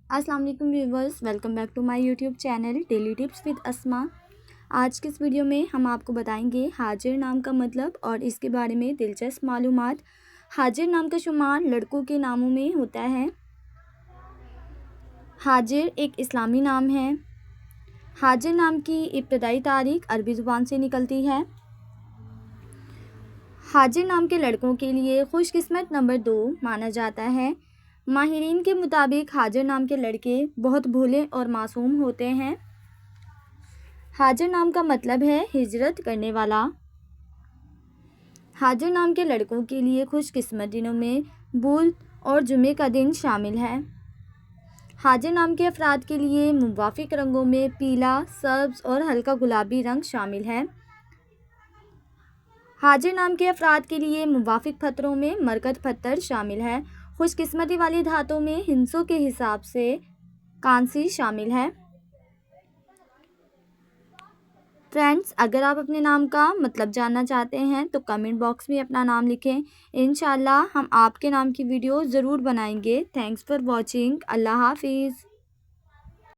अस्सलाम वालेकुम viewers, welcome back to my YouTube channel daily tips with Asma. आज के इस वीडियो में हम आपको बताएंगे हाजिर नाम का मतलब और इसके बारे में दिलचस्प मालूमात। हाजिर नाम का शुमार लड़कों के नामों में होता है। हाजिर एक इस्लामी नाम है। हाजिर नाम की इब्तदाई तारीख अरबी ज़ुबान से निकलती है। हाजिर नाम के लड़कों के लिए खुशकिस्मत नंबर 2 माना जाता है। माहिरीन के मुताबिक हाजिर नाम के लड़के बहुत भोले और मासूम होते हैं। हाजिर नाम का मतलब है हिजरत करने वाला। हाजिर नाम के लड़कों के लिए खुशकिस्मत दिनों में बुध और जुमे का दिन शामिल है। हाजिर नाम के अफराद के लिए मुवाफिक रंगों में पीला, सब्ज़ और हल्का गुलाबी रंग शामिल है। हाजिर नाम के अफराद के लिए मुवाफिक पत्थरों में मरकत पत्थर शामिल है। खुशकिस्मती वाली धातों में हिंसों के हिसाब से कांसी शामिल है। फ्रेंड्स, अगर आप अपने नाम का मतलब जानना चाहते हैं तो कमेंट बॉक्स में अपना नाम लिखें। इंशाल्लाह हम आपके नाम की वीडियो ज़रूर बनाएंगे। Thanks for watching. अल्लाह हाफिज़।